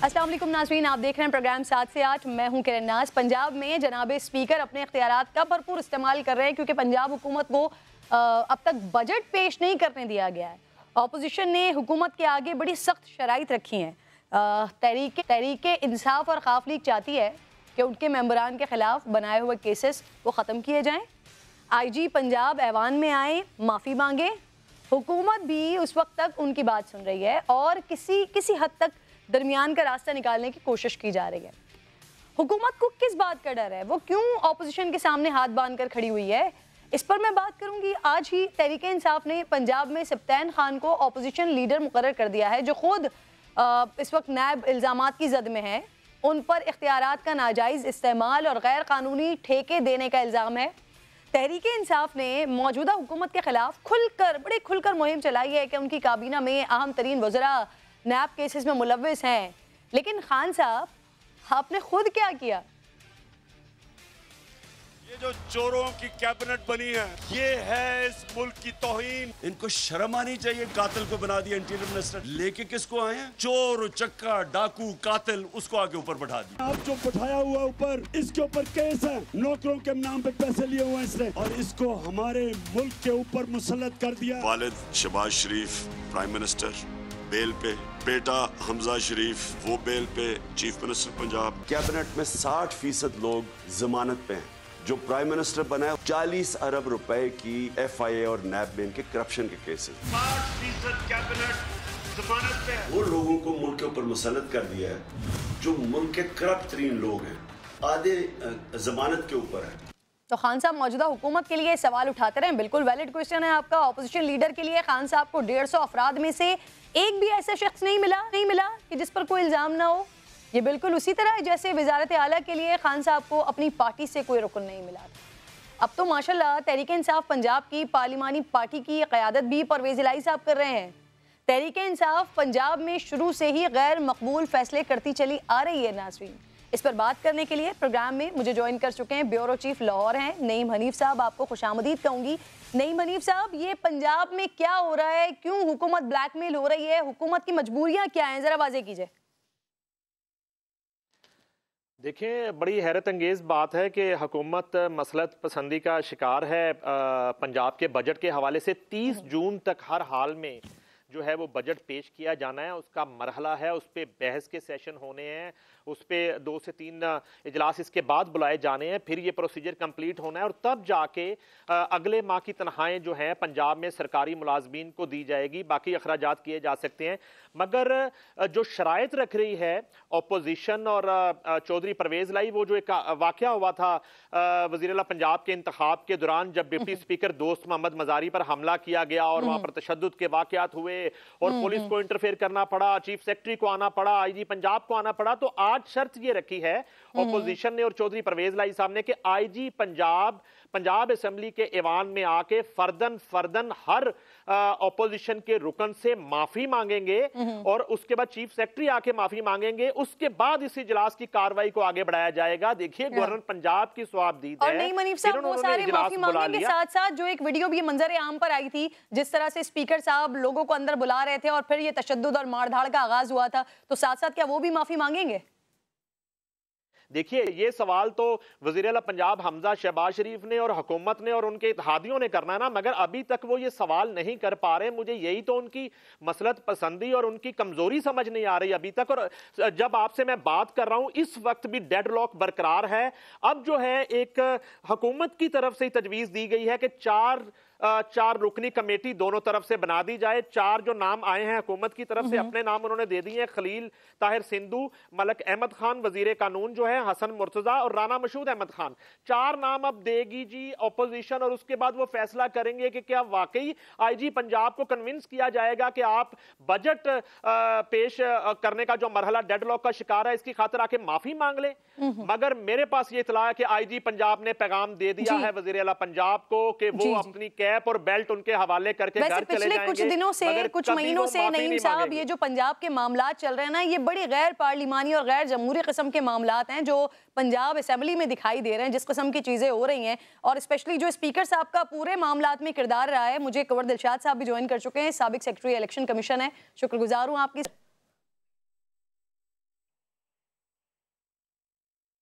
अस्सलाम वालेकुम नाज़रीन, आप देख रहे हैं प्रोग्राम 7 से 8। मैं हूं किरण नाज। पंजाब में जनाब स्पीकर अपने इख्तियारात का भरपूर इस्तेमाल कर रहे हैं क्योंकि पंजाब हुकूमत को अब तक बजट पेश नहीं करने दिया गया है। अपोजिशन ने हुकूमत के आगे बड़ी सख्त शराइत रखी हैं। तहरीक इंसाफ और खाफ लीग चाहती है कि उनके मेंबरान के खिलाफ बनाए हुए केसेस वो ख़त्म किए जाएँ। IG पंजाब ऐवान में आए, माफ़ी मांगे। हुकूमत भी उस वक्त तक उनकी बात सुन रही है और किसी हद तक दरमियान का रास्ता निकालने की कोशिश की जा रही है। हुकूमत को किस बात का डर है, वो क्यों ऑपोजिशन के सामने हाथ बांध कर खड़ी हुई है, इस पर मैं बात करूंगी। आज ही तहरीक इंसाफ ने पंजाब में सब्तैन खान को ऑपोजिशन लीडर मुकर्रर कर दिया है, जो खुद इस वक्त नैब इल्ज़ामात की जद में है। उन पर इख्तियारात का नाजायज़ इस्तेमाल और गैर कानूनी ठेके देने का इल्ज़ाम है। तहरीक इंसाफ ने मौजूदा हुकूमत के खिलाफ बड़े खुलकर मुहिम चलाई है कि उनकी काबीना में अहम तरीन वज़रा नैब केसेस में मुलव्विस हैं। लेकिन खान साहब, आपने खुद क्या किया? ये जो चोरों की कैबिनेट बनी है, ये है इस मुल्क की तौहीन। इनको शर्म आनी चाहिए। कातिल को बना दिया इंटीरियर मिनिस्टर। लेके किसको आए हैं? चोर, चक्का, डाकू, कातिल, उसको आगे ऊपर बैठा दिया। आप जो बैठाया हुआ ऊपर, इसके ऊपर केस है, नौकरों के नाम पे पैसे लिए हुए हैं इसने, और इसको हमारे मुल्क के ऊपर मुसल्लत कर दिया। वालिद शहबाज शरीफ प्राइम मिनिस्टर बेल पे, बेटा हमजा शरीफ वो बेल पे, चीफ मिनिस्टर पंजाब। कैबिनेट में 60% लोग जमानत पे हैं। जो प्राइम मिनिस्टर बना है, 40 अरब रुपए की FIA और नैब में इनके करप्शन के केसेस। 60% कैबिनेट जमानत पे है। वो लोगों को मुल्क के ऊपर मुसल्लत कर दिया है जो मुल्क के करप्ट तरीन लोग हैं, आधे जमानत के ऊपर है। तो खान साहब मौजूदा हुकूमत के लिए सवाल उठाते रहे, बिल्कुल वैलिड क्वेश्चन है आपका। ऑपोजिशन लीडर के लिए खान साहब को 150 अफराद में से एक भी ऐसा शख्स नहीं मिला कि जिस पर कोई इल्ज़ाम ना हो। ये बिल्कुल उसी तरह है जैसे वजारत आला के लिए खान साहब को अपनी पार्टी से कोई रुकन नहीं मिला। अब तो माशाल्लाह तहरीक इंसाफ पंजाब की पार्लिमानी पार्टी की क़यादत भी परवेज़ इलाही साहब कर रहे हैं। तहरीक इंसाफ पंजाब में शुरू से ही गैर मकबूल फैसले करती चली आ रही है। नाज़रीन, इस पर बात करने के लिए प्रोग्राम में मुझे ज्वाइन कर चुके हैं ब्यूरो चीफ लाहौर हैं नईम हनीफ साहब। आपको खुशामदीद कहूँगी। नईम हनीफ साहब, ये पंजाब में क्या हो रहा है, क्यों हुकूमत ब्लैकमेल हो रही है, हुकूमत की मजबूरियाँ क्या हैं, ज़रा वाज़ेह कीजिए। देखिए, बड़ी हैरत अंगेज़ बात है कि हुकूमत मसलत पसंदी का शिकार है। पंजाब के बजट के हवाले से 30 जून तक हर हाल में जो है वो बजट पेश किया जाना है, उसका मरहला है, उस पर बहस के सेशन होने हैं, उस पर 2 से 3 इजलास इसके बाद बुलाए जाने हैं, फिर ये प्रोसीजर कंप्लीट होना है और तब जाके अगले माह की तनख्वाहें जो हैं पंजाब में सरकारी मुलाजमीन को दी जाएगी, बाकी अखराजात किए जा सकते हैं। मगर जो शराइत रख रही है अपोजिशन और चौधरी परवेज़ इलाही, वो जो एक वाक़या हुआ था वज़ीर-ए-आला पंजाब के इंतखाब के दौरान जब डिप्टी स्पीकर दोस्त मोहम्मद मज़ारी पर हमला किया गया और वहाँ पर तशद्दुद के वाक़यात हुए और पुलिस को इंटरफेयर करना पड़ा, चीफ सेक्रेटरी को आना पड़ा, IG पंजाब को आना पड़ा। तो आज शर्त ये रखी है अपोजिशन ने और चौधरी परवेज़ इलाही साहब ने कि IG पंजाब असेंबली के ऐवान में आके फर्दन हर अपोजिशन के रुकन से माफी मांगेंगे और उसके बाद चीफ सेक्रेटरी आके माफी मांगेंगे। उसके बाद इस इजलास की कार्रवाई को आगे बढ़ाया जाएगा। देखिए, गवर्नर पंजाब की स्वाबदीद है। और नहीं मनीफ साहब, वो सारे माफी मांगने के साथ साथ जो एक वीडियो भी मंजर आम पर आई थी, जिस तरह से स्पीकर साहब लोगों को अंदर बुला रहे थे और फिर ये तशद्दुद और मारधाड़ का आगाज हुआ था, तो साथ साथ क्या वो भी माफी मांगेंगे? देखिए, ये सवाल तो वज़ीर-ए-आला पंजाब हमजा शहबाज शरीफ ने और हुकूमत ने और उनके इत्तेहादियों ने करना है ना, मगर अभी तक वो ये सवाल नहीं कर पा रहे। मुझे यही तो उनकी मसलत पसंदी और उनकी कमजोरी समझ नहीं आ रही अभी तक। और जब आपसे मैं बात कर रहा हूं, इस वक्त भी डेडलॉक बरकरार है। अब जो है एक हुकूमत की तरफ से तजवीज़ दी गई है कि चार रुकनी कमेटी दोनों तरफ से बना दी जाए। 4 जो नाम आए हैं हुकूमत की तरफ से, अपने नाम उन्होंने दे दिए हैं। खलील ताहिर सिंधु, मलक अहमद खान वजीर कानून जो है, हसन मुर्तजा और राना मशहूद अहमद खान। 4 नाम अब देगी जी अपोजिशन और उसके बाद वो फैसला करेंगे कि क्या वाकई IG पंजाब को कन्विंस किया जाएगा कि आप बजट पेश करने का जो मरहला डेडलॉक का शिकार है, इसकी खातिर आके माफी मांग लें। मगर मेरे पास ये इतला है कि IG पंजाब ने पैगाम दे दिया है वज़ीर-ए-आला पंजाब को कि वो अपनी कैप और बेल्ट उनके हवाले करके घर चले जाएंगे। कुछ दिनों से, कुछ महीनों से नईम साहब, ये जो पंजाब के मामलात चल रहे हैं ना, ये बड़ी गैर पार्लिमानी और गैर जमहूरी किस्म के मामलात हैं जो पंजाब असेंबली में दिखाई दे रहे हैं। जिस किस्म की चीजें हो रही हैं और स्पेशली जो स्पीकर साहब का पूरे मामलात में किरदार रहा है। मुझे कवर दिलशाद साहब भी ज्वाइन कर चुके हैं, साबिक सेक्रेटरी इलेक्शन कमीशन है, शुक्रगुजार हूँ आपकी।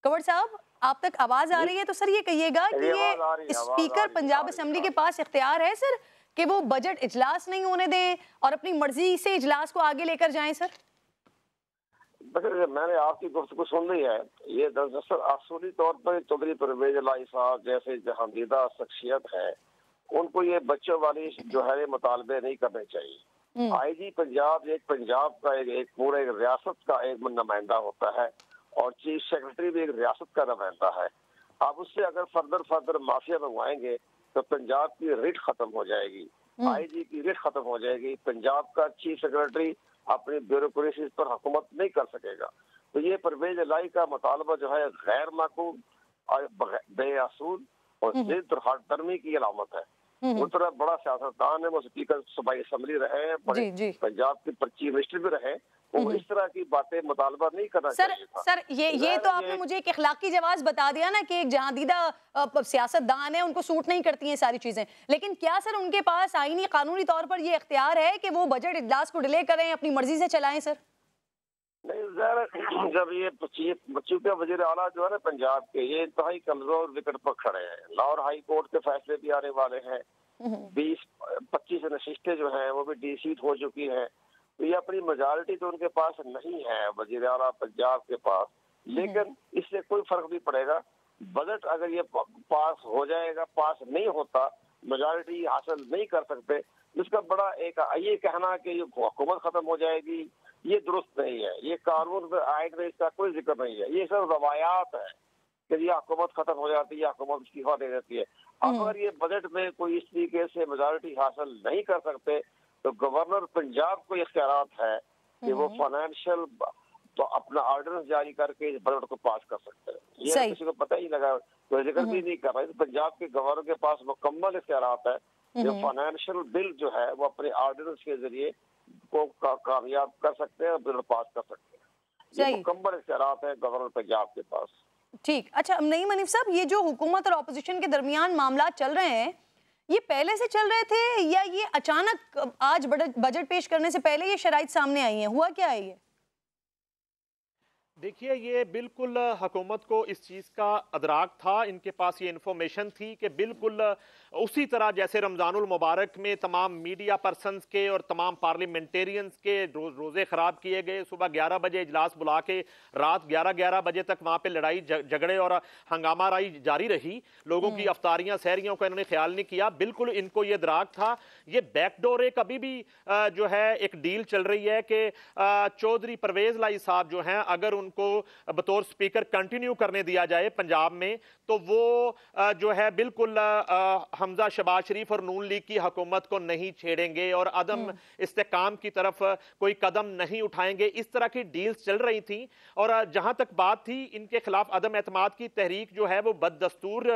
कंवर साहब, आप तक आवाज आ रही है तो सर ये कहिएगा कि ये स्पीकर पंजाब असेंबली के पास इख्तियार है सर कि वो बजट इजलास नहीं होने दें और अपनी मर्जी से इजलास को आगे लेकर जाएं सर? मैंने आपकी गुफ्तगू सुन ली है। ये दरअसल असूली तौर पर चौधरी परवेज इलाही साहब जैसे जहांदीदा शख्सियत है, उनको ये बच्चों वाली जो है मुतालबे नहीं करने चाहिए। आईजी पंजाब पंजाब का एक पूरे रियासत का एक नुमाइंदा होता है और चीफ सेक्रेटरी भी एक रियासत का नुमाइंदा है। आप उससे अगर फर्दर माफिया मंगवाएंगे तो पंजाब की रिट खत्म हो जाएगी, आईजी की रिट खत्म हो जाएगी। पंजाब का चीफ सेक्रेटरी अपनी ब्यूरोक्रेसी पर हुकूमत नहीं कर सकेगा। तो ये परवेज इलाही का मुतालबा जो है गैर माकूल और बेअसूल और जिद और हठधर्मी की अलामत है। वो तरह बड़ा सियासतदान है, वो स्पीकर सूबाई असम्बली रहे हैं, पंजाब के चीफ मिनिस्टर भी रहे, वो इस तरह की बातें मुतालबा नहीं करना चाहिए था। सर ये तो आपने मुझे एक इखलाकी जवाब बता दिया ना कि एक जहांदीदा सियासतदान है, उनको सूट नहीं करती हैं सारी चीजें, लेकिन क्या सर उनके पास आईनी कानूनी तौर पर ये इख्तियार है कि वो बजट इजलास को डिले करें, अपनी मर्जी से चलाएं सर? नहीं, जब ये चूंकि वजीर आला जो है ना पंजाब के, ये इंतहाई कमजोर विकेट पर खड़े हैं। लाहौर हाई कोर्ट के फैसले भी आने वाले हैं, 20-25 नशिस्तें जो हैं वो भी डिसीट हो चुकी हैं। तो ये अपनी मेजॉरिटी तो उनके पास नहीं है वजीर आला पंजाब के पास, लेकिन इससे कोई फर्क नहीं पड़ेगा। बजट अगर ये पास हो जाएगा, पास नहीं होता, मेजॉरिटी हासिल नहीं कर सकते, इसका बड़ा एक ये कहना कि ये हुकूमत खत्म हो जाएगी, ये दुरुस्त नहीं है। ये कानून में आयन में इसका कोई जिक्र नहीं है। ये सब रवायात है कि ये हुकूमत खत्म हो जाती है, हुकूमत इस्तीफा दे देती है। अगर ये बजट में कोई इस तरीके से मेजॉरिटी हासिल नहीं कर सकते तो गवर्नर पंजाब को इख्तियारात है कि वो फाइनेंशियल तो अपना ऑर्डिनेंस जारी करके इस बजट को पास कर सकते हैं। ये किसी को पता ही लगा, कोई जिक्र भी नहीं कर रहा है। पंजाब के गवर्नर के पास मुकम्मल इख्तियारात है जो फाइनेंशियल बिल जो है वो अपने ऑर्डिनेंस के जरिए को कामयाब कर सकते हैं और बिल पास कर सकते हैं। ये मुकम्मल इख्तियारात है गवर्नर पंजाब के पास। ठीक, अच्छा नईम हनीफ साहब, ये जो हुकूमत और ऑपोजिशन के दरमियान मामला चल रहे हैं, ये पहले से चल रहे थे या ये अचानक आज बजट पेश करने से पहले ये शराइत सामने आई हैं? हुआ क्या है ये? देखिए, ये बिल्कुल हुकूमत को इस चीज़ का अदराक था, इनके पास ये इन्फॉर्मेशन थी कि बिल्कुल उसी तरह जैसे रमज़ानुल मुबारक में तमाम मीडिया पर्सनस के और तमाम पार्लियामेंटेरियंस के रोज़े ख़राब किए गए, सुबह 11 बजे इजलास बुला के रात 11 बजे तक वहाँ पे लड़ाई झगड़े और हंगामा राई जारी रही, लोगों की अफ्तारियाँ सहरियों का इन्होंने ख्याल नहीं किया। बिल्कुल इनको ये अदराक था। ये बैकडोर एक अभी भी जो है एक डील चल रही है कि चौधरी परवेज इलाही साहब जो हैं, अगर उनको बतौर स्पीकर कंटिन्यू करने दिया जाए पंजाब में, तो वो जो है बिल्कुल हमजा शहबाज शरीफ और नून लीग की हुकूमत को नहीं छेड़ेंगे और अदम इस्तेकाम की तरफ कोई कदम नहीं उठाएंगे। इस तरह की डील्स चल रही थी। और जहां तक बात थी इनके खिलाफ अदम एतमाद की तहरीक जो है वो बददस्तूर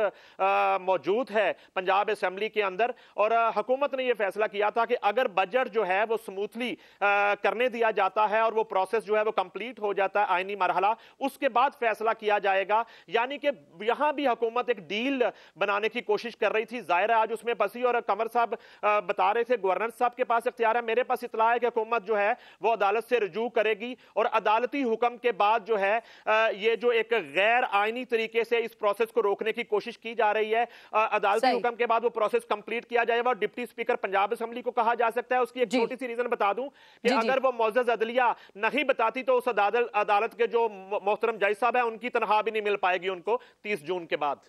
मौजूद है पंजाब असेंबली के अंदर, और हुकूमत ने यह फैसला किया था कि अगर बजट जो है वो स्मूथली करने दिया जाता है और वो प्रोसेस जो है वो कंप्लीट हो जाता है आईनी मरहला, उसके बाद फैसला किया जाएगा। यानी कि यहां भी हुकूमत एक डील बनाने की कोशिश कर रही थी, जाहिर है आज उसमें फंसी। और कंवर साहब बता रहे थे गवर्नर साहब के पास इख्तियार है, मेरे पास इतला है कि हुकूमत जो है वो अदालत से रुजू करेगी और अदालती हुक्म के बाद जो है ये जो एक गैर आईनी तरीके से इस प्रोसेस को रोकने की कोशिश की जा रही है, अदालती हुक्म के बाद वो प्रोसेस कंप्लीट किया जाएगा और डिप्टी स्पीकर पंजाब असेंबली को कहा जा सकता है। उसकी एक छोटी सी रीजन बता दूं कि अगर वो मुअज़्ज़ज़ अदलिया नहीं बताती तो उस अदालत के जो मोहतरम जज साहब है उनकी तनख्वाह भी नहीं मिल पाएगी उनको 30 जून के बाद।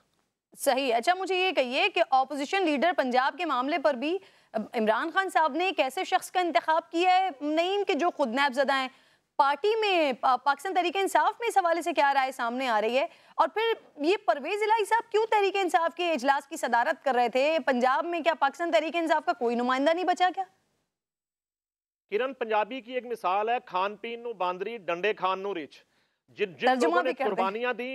सही। अच्छा, मुझे ये कहिए कि ऑपोजिशन लीडर पंजाब के मामले पर भी इमरान खान साहब ने एक ऐसे शख्स का इंतखाब किया है नहीं कि जो खुद नैबज़दा हैं, पार्टी में पाकिस्तान तहरीक इंसाफ में इस हवाले से क्या राय सामने आ रही है? और फिर ये परवेज इलाही साहब क्यों तहरीक इंसाफ के इजलास की सदारत कर रहे थे पंजाब में? क्या पाकिस्तान तहरीक इंसाफ का कोई नुमाइंदा नहीं बचा क्या? किरण, पंजाबी की एक मिसाल है, खान पीन नू बांदरी डंडे खान नू रिच। जिन लोगों ने कुर्बानियां दी,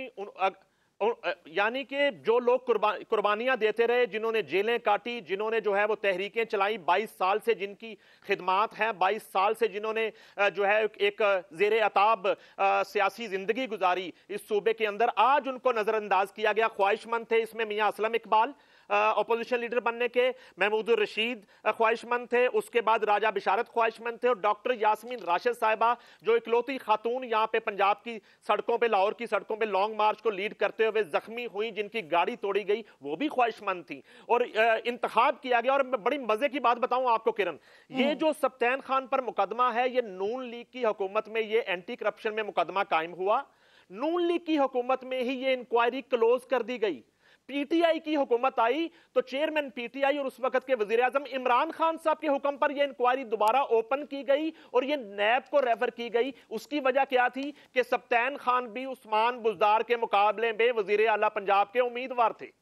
यानी कि जो लोग कुर्बानियां देते रहे, जिन्होंने जेलें काटी, जिन्होंने जो है वो तहरीकें चलाई, 22 साल से जिनकी खिदमात हैं, 22 साल से जिन्होंने जो है एक ज़ेरे अताब सियासी ज़िंदगी गुजारी इस सूबे के अंदर, आज उनको नज़रअंदाज किया गया। ख्वाहिशमंद थे इसमें मियाँ असलम इकबाल, अपोजिशन लीडर बनने के, महमूद रशीद ख्वाहिशमंद थे, उसके बाद राजा बिशारत ख्वाहिशमंद थे, और डॉक्टर यास्मीन राशिद साहिबा जो इकलौती खातून यहाँ पे पंजाब की सड़कों पे, लाहौर की सड़कों पे लॉन्ग मार्च को लीड करते हुए जख्मी हुई, जिनकी गाड़ी तोड़ी गई, वो भी ख्वाहिशमंद थी और इंतखाब किया गया। और बड़ी मजे की बात बताऊं आपको किरण, ये जो सब्तैन खान पर मुकदमा है, ये नून लीग की हुकूमत में ये एंटी करप्शन में मुकदमा कायम हुआ, नून लीग की हुकूमत में ही ये इंक्वायरी क्लोज कर दी गई। पीटीआई की हुकूमत आई तो चेयरमैन पीटीआई और उस वक्त के वजीर आजम इमरान खान साहब के हुक्म पर यह इंक्वायरी दोबारा ओपन की गई और यह नैब को रेफर की गई। उसकी वजह क्या थी कि सब्तैन खान भी उस्मान बुज़दार के मुकाबले में वजीर आला पंजाब के उम्मीदवार थे।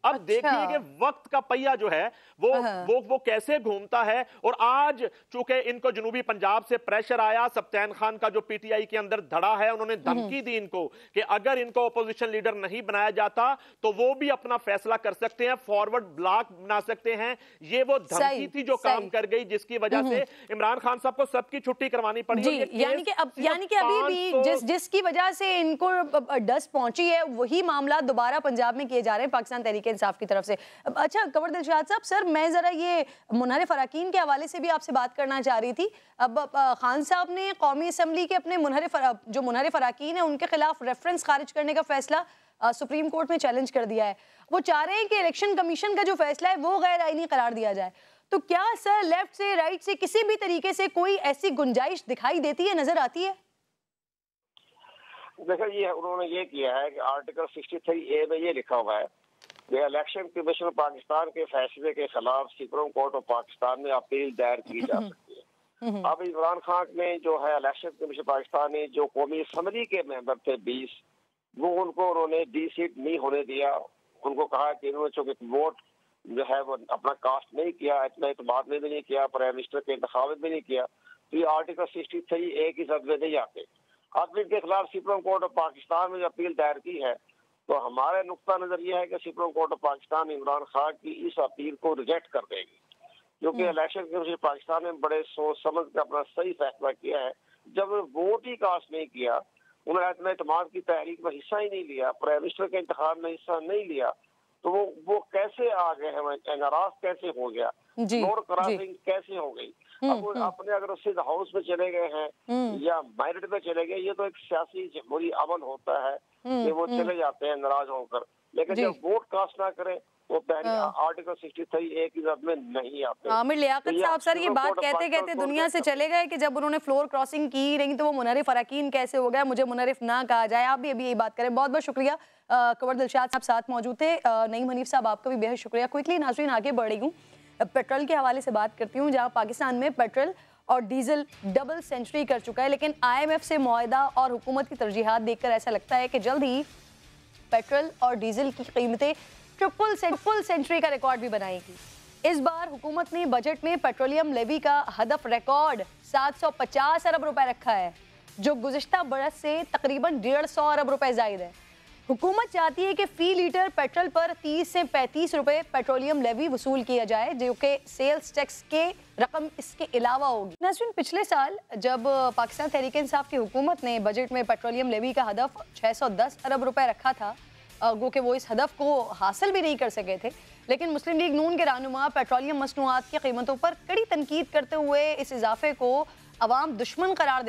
अब देखिए कि वक्त का पहिया जो है वो कैसे घूमता है। और आज चूंकि इनको जनूबी पंजाब से प्रेशर आया, सब्तैन खान का जो पीटीआई के अंदर धड़ा है, उन्होंने धमकी दी इनको कि अगर इनको अपोजिशन लीडर नहीं बनाया जाता तो वो भी अपना फैसला कर सकते हैं, फॉरवर्ड ब्लॉक बना सकते हैं। ये वो धमकी थी जो काम कर गई, जिसकी वजह से इमरान खान साहब को सबकी छुट्टी करवानी पड़ी। यानी कि अभी भी जिसकी वजह से इनको डस्ट पहुंची है, वही मामला दोबारा पंजाब में किए जा रहे हैं पाकिस्तान तहरीक इंसाफ की तरफ से। अच्छा कमर दिलशाद साहब, सर मैं जरा ये मुनहरिफ अराकीन के हवाले से भी आपसे बात करना चाह रही थी। अब खान साहब ने कौमी असम्बली के अपने मुनहरिफ अराकीन है उनके खिलाफ रेफरेंस खारिज करने का फैसला सुप्रीम कोर्ट में चैलेंज कर दिया है। वो चाह रहे हैं कि इलेक्शन कमीशन का जो फैसला है वो गैर आईनी करार दिया जाए। तो क्या सर लेफ्ट से राइट से किसी भी तरीके से कोई ऐसी गुंजाइश दिखाई देती है, नजर आती है? देखो ये उन्होंने ये किया है कि आर्टिकल 63A में ये लिखा हुआ है कि इलेक्शन कमीशन पाकिस्तान के फैसले के खिलाफ सुप्रीम कोर्ट ऑफ पाकिस्तान में अपील दायर की जा सकती है। अब इमरान खान ने जो है इलेक्शन कमीशन पाकिस्तान ने जो कौमी असम्बली के मेंबर थे 20, वो उनको उन्होंने डी सीट नहीं होने दिया। उनको कहा कि इन्होंने चूंकि वोट जो है वो अपना कास्ट नहीं किया, इतना एतमाद में भी नहीं किया, प्राइम मिनिस्टर के इंतखाब में भी नहीं किया, तो ये आर्टिकल 63A की जद में नहीं आते। अब इनके खिलाफ सुप्रीम कोर्ट ऑफ पाकिस्तान में अपील दायर की है, तो हमारे नुक्ता नजर यह है कि supreme court of Pakistan Imran Khan की इस अपील को रिजेक्ट कर देगी, क्योंकि इलेक्शन कमीशन पाकिस्तान ने बड़े सोच समझ कर अपना सही फैसला किया है। जब वोट ही कास्ट नहीं किया, उन्होंने इतना एतमाद की तहरीक में हिस्सा ही नहीं लिया, प्राइम मिनिस्टर के इंतखाब में हिस्सा नहीं लिया, तो वो कैसे आ गए हैं, नाराज कैसे हो गया, नोट क्रॉसिंग कैसे हो गई। अब अपने अगर सिद्ध हाउस में चले गए हैं या मेरिट में चले गए, ये तो एक सियासी जमहूरी अमल होता है कि वो चले जाते हैं नाराज होकर, लेकिन जब वोट कास्ट ना करें वो पहले आर्टिकल 63A की जद में नहीं आते। आमिर लियाकत साहब सर ये बात कहते कहते दुनिया से चले गए कि जब उन्होंने फ्लोर क्रॉसिंग की नहीं तो वो मुनहरिफ अराकीन कैसे हो गया, मुझे मुनहरिफ ना कहा जाए। आप भी अभी यही बात करें। बहुत बहुत शुक्रिया। कमर दिलशाद साहब साथ मौजूद थे। नईम हनीफ साहब आपका भी बेहद शुक्रिया। क्विकली नाज़रीन आगे बढ़ रही हूँ, पेट्रोल के हवाले से बात करती हूँ, जहाँ पाकिस्तान में पेट्रोल और डीजल डबल सेंचुरी कर चुका है, लेकिन IMF से मुआहदा और हुकूमत की तरजीहात देखकर ऐसा लगता है कि जल्द ही पेट्रोल और डीजल की कीमतें ट्रिपल सेंचुरी का रिकॉर्ड भी बनाएगी। इस बार हुकूमत ने बजट में पेट्रोलियम लेवी का हदफ रिकॉर्ड 750 अरब रुपए रखा है, जो गुज़िश्ता बरस से तकरीबन 150 अरब रुपए ज़ायद है। हुकूमत चाहती है कि फी लीटर पेट्रोल पर 30 से 35 रुपए पेट्रोलियम लेवी वसूल किया जाए, जो कि सेल्स टैक्स के रकम इसके अलावा होगी। नाज़रीन, पिछले साल जब पाकिस्तान तहरीक इंसाफ की हुकूमत ने बजट में पेट्रोलियम लेवी का हदफ 610 अरब रुपए रखा था, गो कि वो इस हदफ को हासिल भी नहीं कर सके थे, लेकिन मुस्लिम लीग नून के रहनुमा पेट्रोलियम मसनूआत की कीमतों पर कड़ी तनकीद करते हुए इस इजाफे को अवाम दुश्मन करार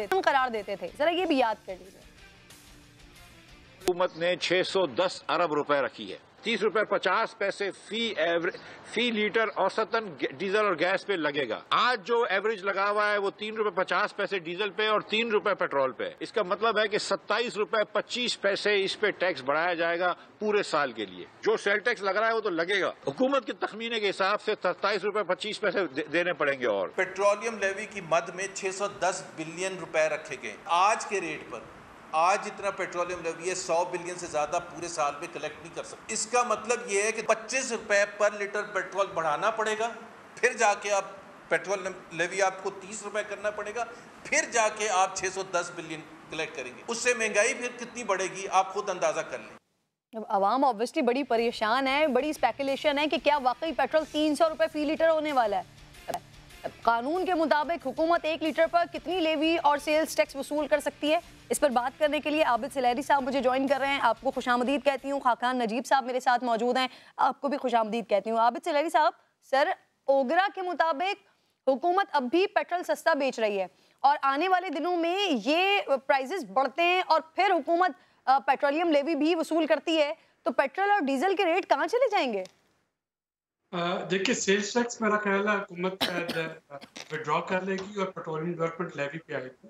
देते थे। जरा ये भी याद कर लीजिए। हुकूमत ने 610 अरब रुपए रखी है, 30 रुपए 50 पैसे फी लीटर औसतन डीजल और गैस पे लगेगा। आज जो एवरेज लगा हुआ है वो 3 रुपए 50 पैसे डीजल पे और 3 रुपए पेट्रोल पे। इसका मतलब है कि 27 रुपए 25 पैसे इस पे टैक्स बढ़ाया जाएगा पूरे साल के लिए। जो सेल टैक्स लग रहा है वो तो लगेगा। हुकूमत के तखमीने के हिसाब से 27 रुपए 25 पैसे देने पड़ेंगे। और पेट्रोलियम लेवी की मद में 610 बिलियन रुपए रखे गए। आज के रेट पर आज जितना पेट्रोलियम लेवी है 100 बिलियन से ज्यादा पूरे साल में कलेक्ट नहीं कर सकते। इसका मतलब ये है कि 25 रुपए पर लीटर पेट्रोल बढ़ाना पड़ेगा, फिर जाके आप पेट्रोल लेवी आपको 30 रुपए करना पड़ेगा, फिर जाके आप 610 बिलियन कलेक्ट करेंगे। उससे महंगाई फिर कितनी बढ़ेगी आप खुद अंदाजा कर लें। अब आवाम ऑब्वियसली बड़ी परेशान है, बड़ी स्पेकुलेशन है कि क्या वाकई पेट्रोल 300 रुपए फी लीटर होने वाला है। कानून के मुताबिक हुकूमत 1 लीटर पर कितनी लेवी और सेल्स टैक्स वसूल कर सकती है? इस पर बात करने के लिए आबिद सिलेरी साहब मुझे ज्वाइन कर रहे हैं। आपको खुशामदीद कहती हूँ। खाकान नजीब साहब मेरे साथ मौजूद हैं, आपको भी खुशामदीद कहती हूँ। आबिद सिलेरी साहब, सर ओगरा के मुताबिक हुकूमत अब भी पेट्रोल सस्ता बेच रही है और आने वाले दिनों में ये प्राइजेस बढ़ते हैं और फिर हुकूमत पेट्रोलियम लेवी भी वसूल करती है, तो पेट्रोल और डीजल के रेट कहाँ चले जाएंगे? देखिए, सेल्स टैक्स मेरा ख्याल है हुकूमत विड्रॉ कर लेगी और पेट्रोलियम डेवलपमेंट लेवी पे आएगी।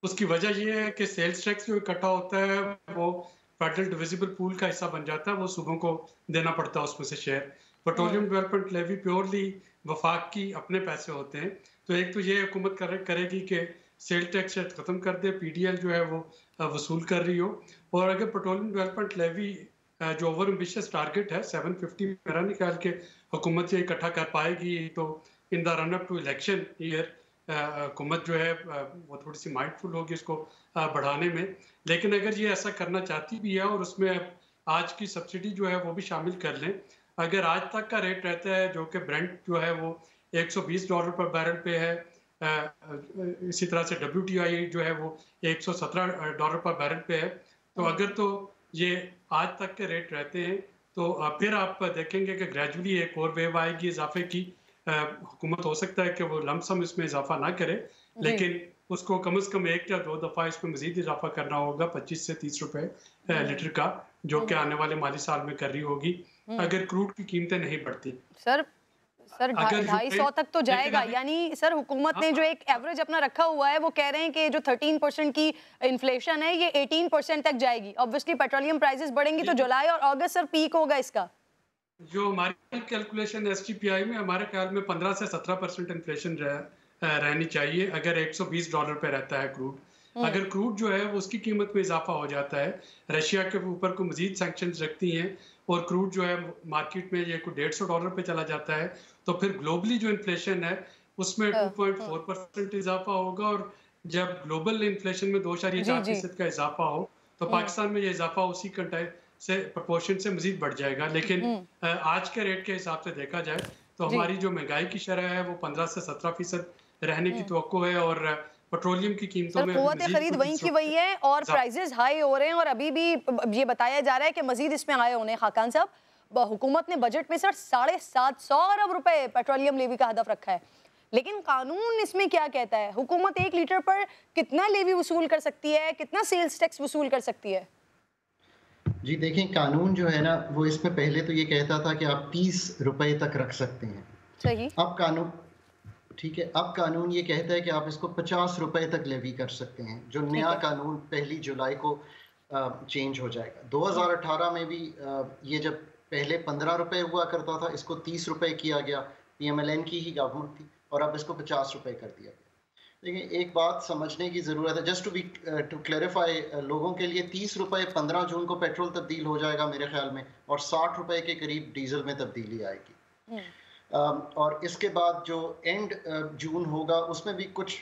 उसकी वजह यह है कि सेल्स टैक्स जो इकट्ठा होता है वो फेडरल डिविजिबल पूल का हिस्सा बन जाता है, वो सूबों को देना पड़ता है उसमें से share. Petroleum development levy purely वफाक की अपने पैसे होते हैं। तो एक तो ये हुकूमत करेगी कि सेल टैक्स ख़त्म कर दे, PDL जो है वो वसूल कर रही हो। और अगर पेट्रोलियम डेवलपमेंट लेवी जो ओवर एम्बिशियस टारगेट है 750, मेरा नहीं ख्याल के हुकूमत ये इकट्ठा कर पाएगी, तो in the run up to election year हुकूमत जो है वो थोड़ी सी माइंडफुल होगी इसको बढ़ाने में। लेकिन अगर ये ऐसा करना चाहती भी है और उसमें आज की सब्सिडी जो है वो भी शामिल कर लें, अगर आज तक का रेट रहता है जो कि ब्रेंट जो है वो $120 पर बैरल पे है, इसी तरह से WTI जो है वो $117 पर बैरल पे है, तो अगर तो ये आज तक के रेट रहते हैं तो फिर आप देखेंगे कि ग्रेजुअली एक और वेव आएगी इजाफे की। हुकूमत हो सकता है कि वो लमसम इसमें इजाफा ना करे, लेकिन उसको कम से कम 1 या 2 दफ़ा इसमें मजीद इजाफा करना होगा 25 से 30 रुपए लीटर का, जो कि आने वाले माली साल में कर रही होगी अगर क्रूड की कीमतें नहीं बढ़ती। सर 250 तक तो जाएगा, यानी सर हुकूमत ने जो एक एवरेज अपना रखा हुआ है वो कह रहे हैं कि जो 13% की इन्फ्लेशन है ये 18% तक जाएगी। ऑब्वियसली पेट्रोलियम प्राइसेस बढ़ेंगी तो जुलाई और अगस्त सर पीक होगा इसका। जो हमारी कैलकुलेशन STPI में हमारे ख्याल में 15 से 17% इन्फ्लेशन रहनी चाहिए अगर $120 पे रहता है क्रूड। अगर क्रूड जो है वो उसकी कीमत में इजाफा हो जाता है, रशिया के ऊपर को मजीद सैंक्शंस रखती हैं और क्रूड जो है मार्केट में ये कोई $150 पे चला जाता है, तो फिर ग्लोबली जो इन्फ्लेशन है उसमें 2.4% इजाफा होगा। और जब ग्लोबल इन्फ्लेशन में 2.4% का इजाफा हो तो पाकिस्तान में ये इजाफा उसी कंटेक्ट से प्रोपोर्शन से मजीद बढ़ जाएगा। लेकिन आज के रेट के हिसाब से देखा जाए तो हमारी जो महंगाई की शरह है वो 15 से 17% रहने की तवक्को है और पेट्रोलियम की कीमतों में क़ुव्वत खरीद वही की वही है और प्राइसेस हाई हो रहे हैं और अभी भी ये बताया जा रहा है कि मजीद इसमें हाई होने। खाकान साहब, हुकूमत ने बजट में सर 750 अरब रुपए पेट्रोलियम लेवी का हदफ रखा है, लेकिन कानून इसमें क्या कहता है? हुकूमत 1 लीटर पर कितना लेवी वसूल कर सकती है, कितना सेल्स टैक्स वसूल कर सकती है? जी देखें, कानून जो है ना वो इसमें पहले तो ये कहता था कि आप 30 रुपए तक रख सकते हैं। सही। अब कानून ठीक है, अब कानून ये कहता है कि आप इसको 50 रुपए तक लेवी कर सकते हैं। जो नया कानून 1 जुलाई को चेंज हो जाएगा। 2018 में भी ये जब पहले 15 रुपए हुआ करता था, इसको 30 रुपए किया गया, PMLN की ही गवर्नमेंट थी, और अब इसको 50 रुपए कर दिया गया। देखिए, एक बात समझने की ज़रूरत है, जस्ट टू क्लैरिफाई लोगों के लिए, 30 रुपए 15 जून को पेट्रोल तब्दील हो जाएगा मेरे ख्याल में, और 60 रुपए के करीब डीजल में तब्दीली आएगी। और इसके बाद जो एंड जून होगा उसमें भी कुछ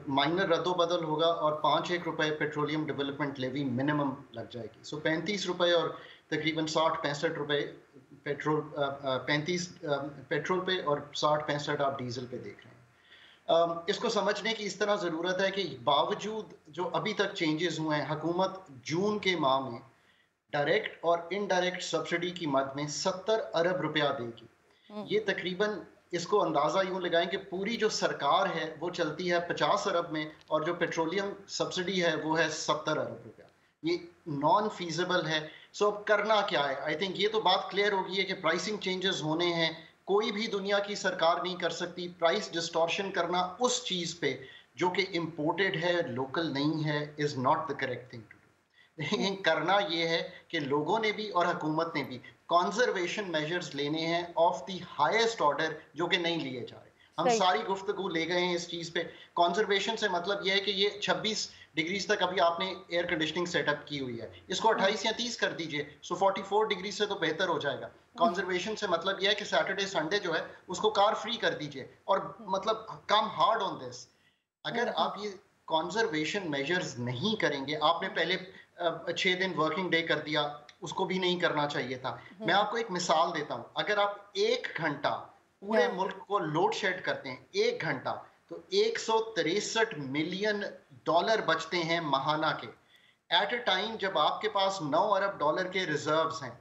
माइनर रद्दोबदल होगा और 5-1 रुपए पेट्रोलियम डेवलपमेंट लेवी मिनिमम लग जाएगी। सो 35 रुपए और तकरीबन 60-65 रुपए पेट्रोल, 35 पेट्रोल पे और 60-65 आप डीजल पे देख रहे हैं। इसको समझने की इस तरह ज़रूरत है कि बावजूद जो अभी तक चेंजेस हुए हैं, हुकूमत जून के माह में डायरेक्ट और इनडायरेक्ट सब्सिडी की मद में 70 अरब रुपया देगी। ये तकरीबन, इसको अंदाज़ा यूँ लगाएं कि पूरी जो सरकार है वो चलती है 50 अरब में और जो पेट्रोलियम सब्सिडी है वो है 70 अरब रुपया। ये नॉन फीजिबल है। सो अब करना क्या है? आई थिंक ये तो बात क्लियर हो गई है कि प्राइसिंग चेंजेस होने हैं। कोई भी दुनिया की सरकार नहीं कर सकती प्राइस डिस्टॉर्शन करना उस चीज़ पे जो कि इम्पोर्टेड है, लोकल नहीं है, is not the correct thing to do. लेकिन करना ये है कि लोगों ने भी और हुकूमत ने भी कंजर्वेशन मेजर्स लेने हैं ऑफ द हाईएस्ट ऑर्डर, जो कि नहीं लिए जा रहे। हम सारी गुफ्तगू ले गए हैं इस चीज़ पे। कंजर्वेशन से मतलब यह है कि ये 26 डिग्री तक अभी आपने एयर कंडीशनिंग सेटअप की हुई है, इसको 28 या 30 कर दीजिए, सो 44 डिग्री से तो बेहतर हो जाएगा। कंजर्वेशन से मतलब यह है कि सैटरडे संडे जो है उसको कार फ्री कर दीजिए, और मतलब कम हार्ड ऑन दिस। अगर आप ये कंजर्वेशन मेजर्स नहीं करेंगे, आपने पहले 6 दिन वर्किंग डे कर दिया, उसको भी नहीं करना चाहिए था। मैं आपको एक मिसाल देता हूँ। अगर आप 1 घंटा पूरे मुल्क को लोड शेड करते हैं 1 घंटा, तो 163 मिलियन डॉलर बचते हैं महाना के, एट अ टाइम जब आपके पास 9 अरब डॉलर के रिजर्व्स हैं।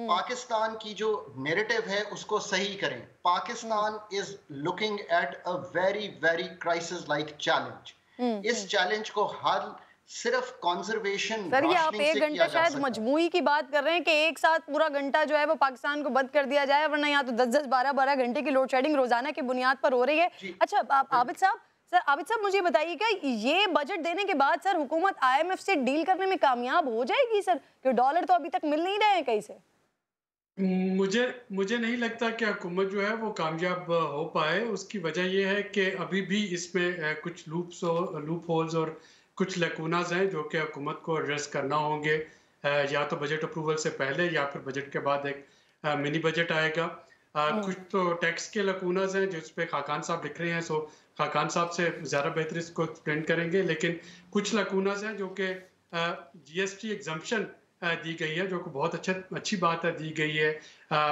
पाकिस्तान की जो नैरेटिव है उसको सही करें। Pakistan is looking at a very very crisis like challenge. इस चैलेंज को हल सिर्फ कंजर्वेशन सर, ये आप 1 घंटा शायद मजमूई की बात कर रहे हैं कि एक साथ पूरा घंटा जो है वो पाकिस्तान को बंद कर दिया जाए, वरना यहाँ तो 10-10 12-12 घंटे की लोड शेडिंग रोजाना की बुनियाद पर हो रही है। अच्छा आबिद साहब मुझे बताइएगा, ये बजट देने के बाद सर हुकूमत IMF से डील करने में कामयाब हो जाएगी सर? क्योंकि डॉलर तो अभी तक मिल नहीं रहे हैं कहीं से। मुझे नहीं लगता कि हुकूमत जो है वो कामयाब हो पाए। उसकी वजह यह है कि अभी भी इसमें कुछ लूप होल्स और कुछ लैकूनाज हैं जो कि हुकूमत को एड्रेस करना होंगे, या तो बजट अप्रूवल से पहले या फिर बजट के बाद एक मिनी बजट आएगा। कुछ तो टैक्स के लैकूनाज हैं जिस पे खाकान साहब लिख रहे हैं, सो खाकान साहब से ज़्यादा बेहतर इसको एक्सप्लेन करेंगे। लेकिन कुछ लैकूनाज हैं जो कि GST एग्जम्पशन दी गई है, जो कि बहुत अच्छी बात है, दी गई है,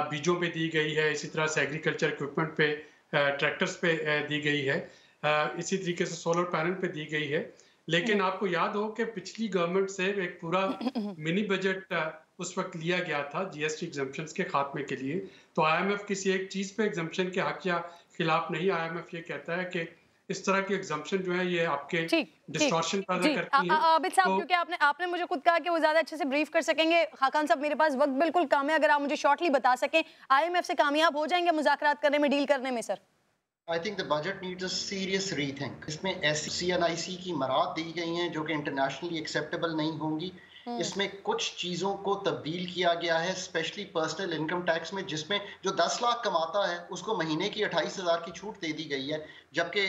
बीजों पे दी गई है, इसी तरह से एग्रीकल्चर इक्विपमेंट पे, ट्रैक्टर्स पे दी गई है, इसी तरीके से सोलर पैनल पे दी गई है। लेकिन आपको याद हो कि पिछली गवर्नमेंट से एक पूरा मिनी बजट उस वक्त लिया गया था GST एग्जम्पशंस के खात्मे के लिए। तो IMF किसी एक चीज पे एग्जम्पशन के हक या खिलाफ नहीं। IMF ये कहता है कि इस तरह की एग्जम्पशन जो है ये आपके डिस्टॉर्शन पैदा करती है। आबिद साहब, क्योंकि आपने मुझे खुद कहा कि वो ज्यादा अच्छे से ब्रीफ कर सकेंगे। खाकान साहब, मेरे पास वक्त बिल्कुल कम है, अगर आप मुझे शॉर्टली बता सकें, IMF से कामयाब हो जाएंगे मुज़ाकरात करने में, डील करने में sir? I think the budget needs a serious rethink. इसमें CNIC की मराद दी गई हैं जो कि इंटरनेशनली एक्सेप्टेबल नहीं होंगी। इसमें कुछ चीज़ों को तब्दील किया गया है, स्पेशली पर्सनल इनकम टैक्स में, जिसमें जो 10 लाख कमाता है उसको महीने की 28,000 की छूट दे दी गई है, जबकि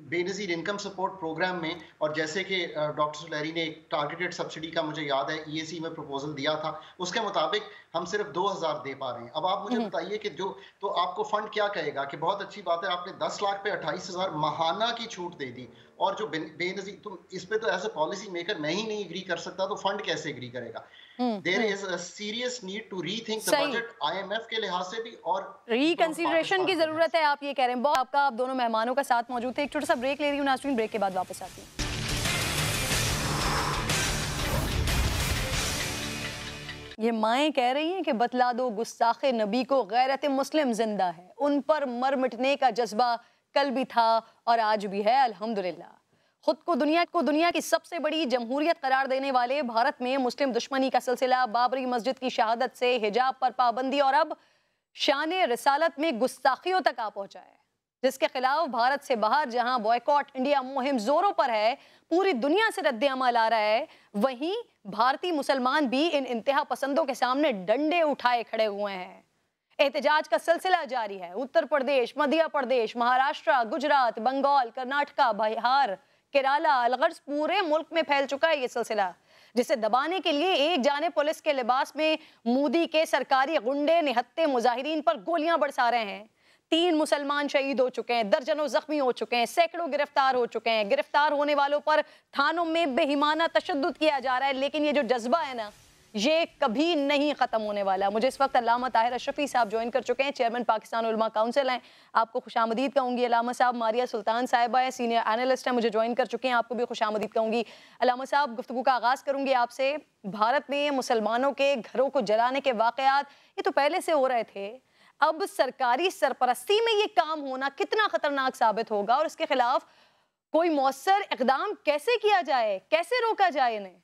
बेनज़ीर इनकम सपोर्ट प्रोग्राम में, और जैसे कि डॉक्टर सुलैरी ने एक टारगेटेड सब्सिडी का मुझे याद है EAC में प्रपोजल दिया था, उसके मुताबिक हम सिर्फ 2,000 दे पा रहे हैं। अब आप मुझे बताइए कि जो तो आपको फंड क्या कहेगा कि बहुत अच्छी बात है आपने 10 लाख पे 28,000 महाना की छूट दे दी, और जो बेनज़ीर, तुम इस पे तो एज ए पॉलिसी मेकर मैं ही नहीं एग्री कर सकता, तो फंड कैसे एग्री करेगा? There is a serious need to rethink the budget, IMF के लिहाज से भी और रिकंसिडरेशन की जरूरत है, आप ये कह रहे हैं। बहुत आपका, आप दोनों मेहमानों का साथ मौजूद थे। एक छोटा सा ब्रेक ले रही हूँ नाज़रीन, ब्रेक के बाद वापस आती हूँ। ये माएँ कह रही हैं कि बतला दो गुस्ताखे नबी को, गैरत मुस्लिम जिंदा है, उन पर मर मिटने का जज्बा कल भी था और आज भी है अल्हम्दुलिल्लाह। खुद को दुनिया की सबसे बड़ी जमहूरियत करार देने वाले भारत में मुस्लिम दुश्मनी का सिलसिला बाबरी मस्जिद की शहादत से हिजाब पर पाबंदी और अब शान-ए रिसालत में गुस्ताखियों तक आ पहुंचा है, जिसके खिलाफ भारत से बाहर जहां बॉयकॉट इंडिया मुहिम जोरों पर है, पूरी दुनिया से रद्द अमल आ रहा है, वहीं भारतीय मुसलमान भी इन इंतहा पसंदों के सामने डंडे उठाए खड़े हुए हैं। एहतजाज का सिलसिला जारी है। उत्तर प्रदेश, मध्य प्रदेश, महाराष्ट्र, गुजरात, बंगाल, कर्नाटका, बिहार, केरला, अलगर्ज, पूरे मुल्क में फैल चुका है ये सिलसिला, जिसे दबाने के लिए एक जाने पुलिस के लिबास में मोदी के सरकारी गुंडे निहत्थे मुजाहिरीन पर गोलियां बरसा रहे हैं। 3 मुसलमान शहीद हो चुके हैं, दर्जनों जख्मी हो चुके हैं, सैकड़ों गिरफ्तार हो चुके हैं। गिरफ्तार होने वालों पर थानों में बेईमाना तशद्दुद किया जा रहा है, लेकिन ये जो जज्बा है ना, ये कभी नहीं खत्म होने वाला। मुझे इस वक्त अल्लामा ताहिर अशरफी साहब ज्वाइन कर चुके हैं, चेयरमैन पाकिस्तान उलमा काउंसिल हैं। आपको खुशामदीद कहूँगी। अल्लामा साहब मारिया सुल्तान साहिबा है, सीनियर एनालिस्ट हैं, मुझे ज्वाइन कर चुके हैं, आपको भी खुशामदीद कहूँगी। अल्लामा साहब, गुफ्तगू का आगाज़ करूँगी आपसे। भारत में मुसलमानों के घरों को जलाने के वाक़यात ये तो पहले से हो रहे थे, अब सरकारी सरपरस्ती में ये काम होना कितना खतरनाक साबित होगा और इसके खिलाफ कोई मौसर इक़दाम कैसे किया जाए, कैसे रोका जाए इन्हें?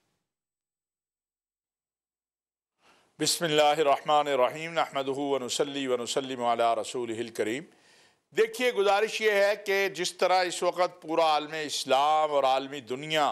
बिस्मिल्लाहिर्रहमानिर्रहीम, नहमदुहु व नुसल्ली व नुसल्लिमु अला रसूलिहिल करीम। देखिए, गुजारिश ये है कि जिस तरह इस वक्त पूरा आलम इस्लाम और आलमी दुनिया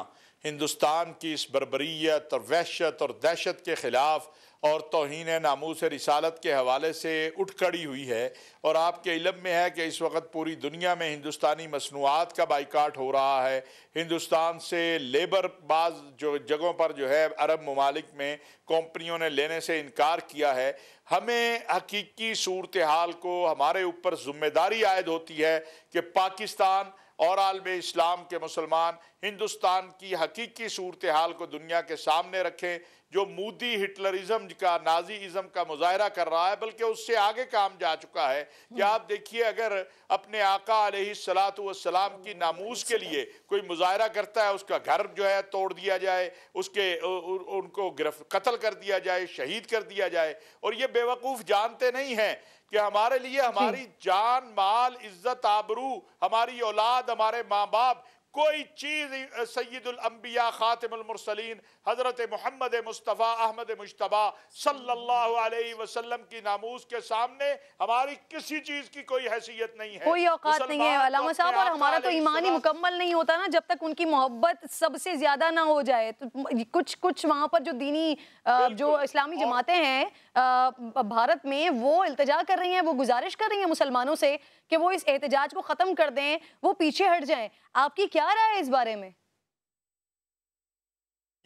हिंदुस्तान की इस बर्बरियत और वहशत और दहशत के ख़िलाफ़ और तौहीन नामूस रिसालत के हवाले से उठ खड़ी हुई है, और आपके इल्म में है कि इस वक्त पूरी दुनिया में हिंदुस्तानी मसनूआत का बाइकाट हो रहा है। हिंदुस्तान से लेबर बाज़ जो जगहों पर जो है अरब ममालिक में कंपनियों ने लेने से इनकार किया है। हमें हकीकी सूरत हाल को, हमारे ऊपर ज़िम्मेदारी आयद होती है कि पाकिस्तान और आलम इस्लाम के मुसलमान हिंदुस्तान की हकीकी सूरत हाल को दुनिया के सामने रखें। जो मूदी हिटलरिज्म का, नाजीइज्म का मुजाहरा कर रहा है, बल्कि उससे आगे काम जा चुका है कि आप देखिए, अगर अपने आका अलैहिस्सलातु वस्सलाम की नामूस के लिए कोई मुजाहरा करता है, उसका घर जो है तोड़ दिया जाए, उनको कत्ल कर दिया जाए, शहीद कर दिया जाए। और ये बेवकूफ़ जानते नहीं हैं कि हमारे लिए हमारी जान, माल, इज्जत, आबरू, हमारी औलाद, हमारे माँ बाप, कोई चीज सय्यदुल अंबिया खातिमुल मुरसलीन हजरत मोहम्मद मुस्तफ़ा अहमद मुश्तबा सल्लल्लाहु अलैहि वसल्लम की नामूस के सामने हमारी किसी चीज की कोई हैसियत नहीं है, कोई औकात नहीं है अल्लामा साहब। और हमारा तो ईमान ही मुकम्मल नहीं होता ना जब तक उनकी मोहब्बत सबसे ज्यादा ना हो जाए। तो कुछ वहाँ पर जो दीनी जो इस्लामी जमातें हैं भारत में, वो इल्तिजा कर रही हैं, वो गुजारिश कर रही हैं मुसलमानों से कि वो इस एहतजाज को खत्म कर दें, वो पीछे हट जाएं। आपकी क्या राय है इस बारे में?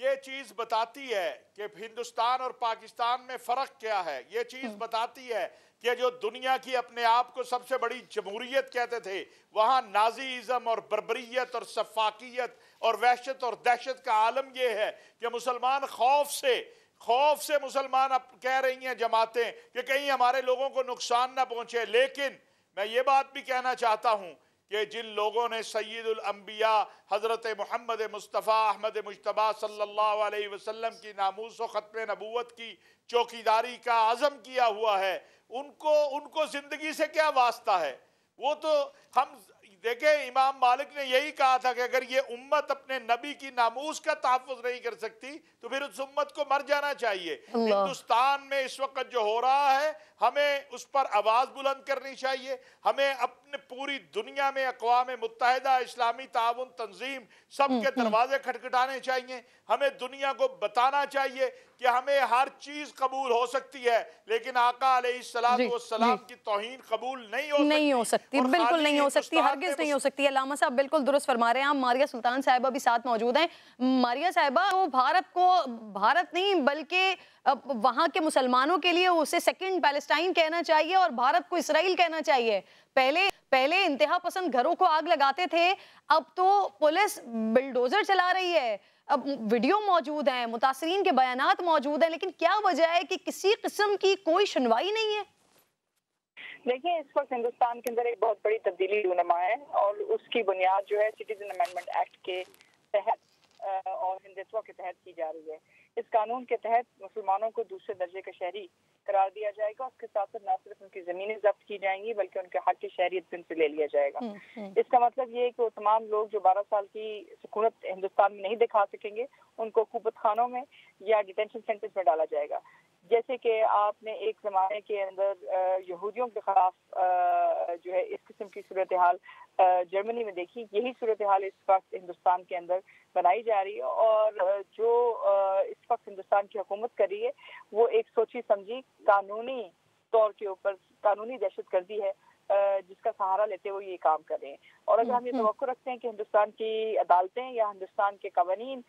ये चीज बताती है कि हिंदुस्तान और पाकिस्तान में फर्क क्या है। ये चीज बताती है कि जो दुनिया की अपने आप को सबसे बड़ी जमहूरियत कहते थे, वहां नाजीइज्म और बर्बरियत और सफाकियत और वहशत और दहशत का आलम यह है कि मुसलमान खौफ से मुसलमान अब कह रही हैं जमातें कि कहीं हमारे लोगों को नुकसान ना पहुंचे। लेकिन मैं ये बात भी कहना चाहता हूं कि जिन लोगों ने सय्यदुल अंबिया हजरत मोहम्मद मुस्तफ़ा अहमद मुश्तबा सल्लल्लाहु अलैहि वसल्लम की नामूस व ख़त्म नबूवत की चौकीदारी का आज़म किया हुआ है, उनको जिंदगी से क्या वास्ता है? वो तो हम देखें, इमाम मालिक ने यही कहा था कि अगर ये उम्मत अपने नबी की नामूस का तहफ़्फ़ुज़ नहीं कर सकती तो फिर उस उम्मत को मर जाना चाहिए। हिंदुस्तान में इस वक्त जो हो रहा है, हमें उस पर आवाज़ बुलंद करनी चाहिए। हमें अपने पूरी दुनिया में अक़वाम मुत्तहिदा, इस्लामी ताउन तंजीम, सबके दरवाजे खटखटाने चाहिए। हमें दुनिया को बताना चाहिए कि हमें हर चीज़ कबूल हो सकती है, लेकिन आका अलैहिस्सलातु वस्सलाम की तौहीन कबूल नहीं हो सकती। बिल्कुल नहीं हो सकती, हरगिज़ नहीं हो सकती। अल्लामा साहब बिल्कुल दुरुस्त फरमा रहे हैं। हम मारिया सुल्तान साहिबा भी साथ मौजूद हैं। मारिया साहिबा, तो भारत नहीं बल्कि वहाँ के मुसलमानों के लिए उसे सेकंड पैलेस्टाइन कहना चाहिए और भारत को इसराइल कहना चाहिए। पहले इंतहा पसंद घरों को आग लगाते थे, अब तो पुलिस बिल्डोजर चला रही है। अब वीडियो मौजूद हैं, मुतासरीन के बयानात मौजूद हैं, लेकिन क्या वजह है कि किसी किस्म की कोई सुनवाई नहीं है? देखिए, इस वक्त हिंदुस्तान के अंदर एक बहुत बड़ी तब्दीली रूनुमा है और उसकी बुनियाद जो है सिटीजन अमेंडमेंट एक्ट के तहत और हिंदुत्व के तहत की जा रही है। इस कानून के तहत मुसलमानों को दूसरे दर्जे का शहरी करार दिया जाएगा। उसके साथ साथ न सिर्फ उनकी जमीनें जब्त की जाएंगी बल्कि उनके हक की शहरियत भी उनसे ले लिया जाएगा। इसका मतलब ये है कि वो तमाम लोग जो 12 साल की सुकूनत हिंदुस्तान में नहीं दिखा सकेंगे, उनको कुबत खानों में या डिटेंशन सेंटर्स में डाला जाएगा। जैसे कि आपने एक जमाने के अंदर यहूदियों के खिलाफ जो है इस किस्म की सूरत हाल जर्मनी में देखी, यही सूरत हाल इस वक्त हिंदुस्तान के अंदर बनाई जा रही है। और जो इस वक्त हिंदुस्तान की हुकूमत कर रही है वो एक सोची समझी कानूनी तौर के ऊपर कानूनी दहशतगर्दी है जिसका सहारा लेते हुए ये काम कर रहे हैं। और अगर हम ये तवक्को रखते हैं कि हिंदुस्तान की अदालतें या हिंदुस्तान के कवानीन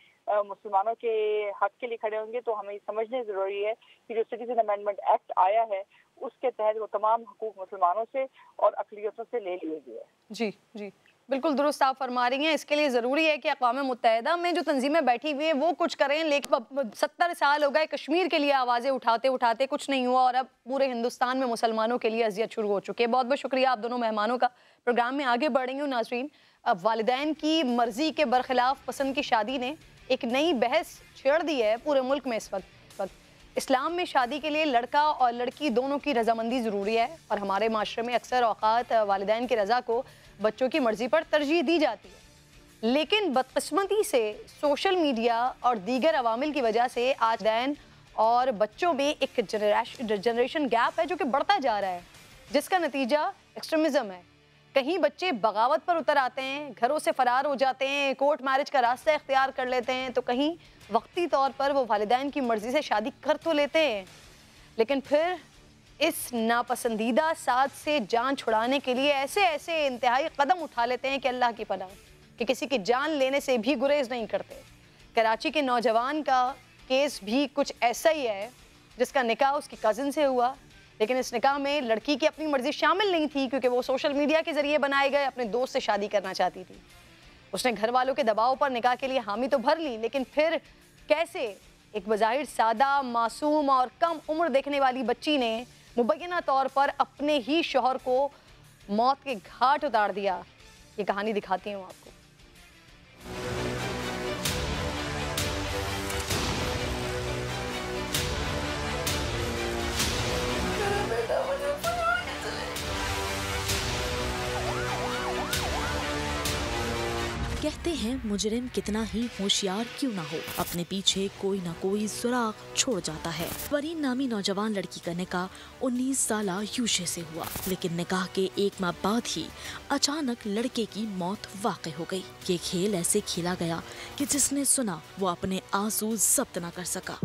मुसलमानों के हक के लिए खड़े होंगे, तो हमें समझने जरूरी है कि जो सिटीजन अमेंडमेंट एक्ट आया है उसके तहत वो तमाम हुकूक मुसलमानों से और अक़लियतों से ले लिए गए। जी जी, बिल्कुल दुरुस्त आप फरमा रही हैं। इसके लिए ज़रूरी है कि अक़वाम मुत्तहिदा में जो तंजीमें बैठी हुई हैं वो कुछ करें, लेकिन 70 साल हो गए कश्मीर के लिए आवाज़ें उठाते उठाते कुछ नहीं हुआ और अब पूरे हिंदुस्तान में मुसलमानों के लिए अजियत शुरू हो चुकी है। बहुत बहुत शुक्रिया आप दोनों मेहमानों का। प्रोग्राम में आगे बढ़ रही हूँ नाज़रीन। अब वालिदैन की मर्ज़ी के बरखिलाफ़ पसंद की शादी ने एक नई बहस छेड़ दी है पूरे मुल्क में। इस वक्त इस्लाम में शादी के लिए लड़का और लड़की दोनों की रजामंदी ज़रूरी है और हमारे माशरे में अक्सर औक़ात वालिदैन की रज़ा को बच्चों की मर्ज़ी पर तरजीह दी जाती है। लेकिन बदकिस्मती से सोशल मीडिया और दीगर अवामिल की वजह से आज वालिदैन और बच्चों में एक जनरेशन गैप है जो कि बढ़ता जा रहा है, जिसका नतीजा एक्सट्रीमिज़म है। कहीं बच्चे बगावत पर उतर आते हैं, घरों से फ़रार हो जाते हैं, कोर्ट मैरिज का रास्ता इख्तियार कर लेते हैं, तो कहीं वक्ती तौर पर वो वालिदैन की मर्ज़ी से शादी कर तो लेते हैं, लेकिन फिर इस नापसंदीदा साथ से जान छुड़ाने के लिए ऐसे इंतहाई कदम उठा लेते हैं कि अल्लाह की पनाह, कि किसी की जान लेने से भी गुरेज नहीं करते। कराची के नौजवान का केस भी कुछ ऐसा ही है, जिसका निकाह उसकी कज़न से हुआ, लेकिन इस निकाह में लड़की की अपनी मर्जी शामिल नहीं थी क्योंकि वो सोशल मीडिया के जरिए बनाए गए अपने दोस्त से शादी करना चाहती थी। उसने घर वालों के दबाव पर निकाह के लिए हामी तो भर ली, लेकिन फिर कैसे एक बज़ाहिर सादा, मासूम और कम उम्र देखने वाली बच्ची ने मुबैना तौर पर अपने ही शौहर को मौत के घाट उतार दिया। ये कहानी दिखाती हूँ आपको। कहते हैं मुजरिम कितना ही होशियार क्यों ना हो, अपने पीछे कोई ना कोई सुराग छोड़ जाता है। वरीन नामी नौजवान लड़की का निकाह 19 साला यूशे से हुआ, लेकिन निकाह के 1 माह बाद ही अचानक लड़के की मौत वाक़ई हो गई। ये खेल ऐसे खेला गया कि जिसने सुना वो अपने आंसू जब्त न कर सका।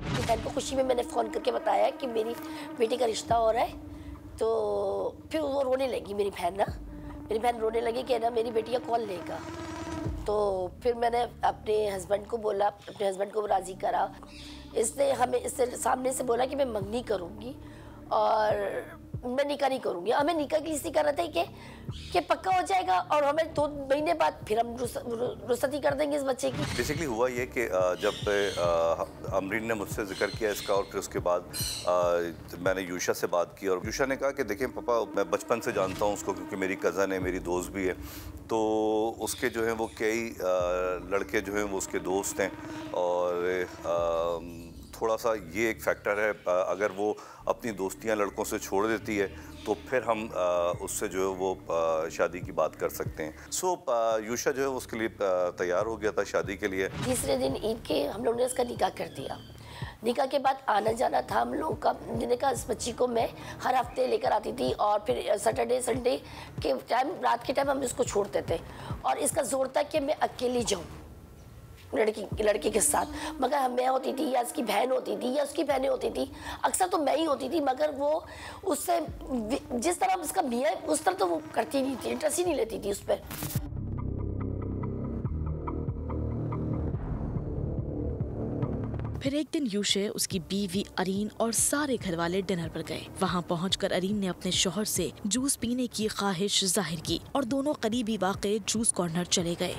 बहन को खुशी में मैंने फ़ोन करके बताया कि मेरी बेटी का रिश्ता हो रहा है, तो फिर वो रोने लगी। मेरी बहन रोने लगी कि ना मेरी बेटी का कौन लेगा। तो फिर मैंने अपने हस्बैंड को बोला, अपने हस्बैंड को राज़ी करा। इसने हमें इससे सामने से बोला कि मैं मंगनी करूँगी और मैं निकाह नहीं करूँगी। हमें निकाह की इसी कर रहे थे कि पक्का हो जाएगा और हमें 2 महीने बाद फिर हम रुखसती कर देंगे इस बच्चे की। बेसिकली हुआ ये कि जब अमरीन ने मुझसे जिक्र किया इसका और फिर उसके बाद मैंने यूशा से बात की और यूशा ने कहा कि देखें पापा, मैं बचपन से जानता हूँ उसको क्योंकि मेरी कज़न है, मेरी दोस्त भी है, तो उसके जो हैं वो कई लड़के जो हैं वो उसके दोस्त हैं और थोड़ा सा ये एक फैक्टर है। अगर वो अपनी दोस्तियां लड़कों से छोड़ देती है तो फिर हम उससे जो है वो शादी की बात कर सकते हैं। सो यूशा जो है उसके लिए तैयार हो गया था शादी के लिए। तीसरे दिन ईद के हम लोगों ने इसका निकाह कर दिया। निकाह के बाद आना जाना था हम लोगों का। मैंने कहा इस बच्ची को मैं हर हफ्ते लेकर आती थी और फिर सैटरडे संडे के टाइम, रात के टाइम हम इसको छोड़ते थे और इसका जोर था कि मैं अकेली जाऊँ लड़की के साथ। मगर मैं होती थी या इसकी बहन होती थी या उसकी बहनें होती थी, अक्सर तो मैं ही होती थी, मगर वो उससे जिस तरह उसका मियाँ उस तरह तो वो करती नहीं थी, इंटरेस्ट ही नहीं लेती थी उस पर। फिर एक दिन यूशे, उसकी बीवी अरीन और सारे घर वाले डिनर पर गए। वहां पहुंचकर अरीन ने अपने शौहर से जूस पीने की ख्वाहिश जाहिर की और दोनों करीबी वाक़े जूस कॉर्नर चले गए।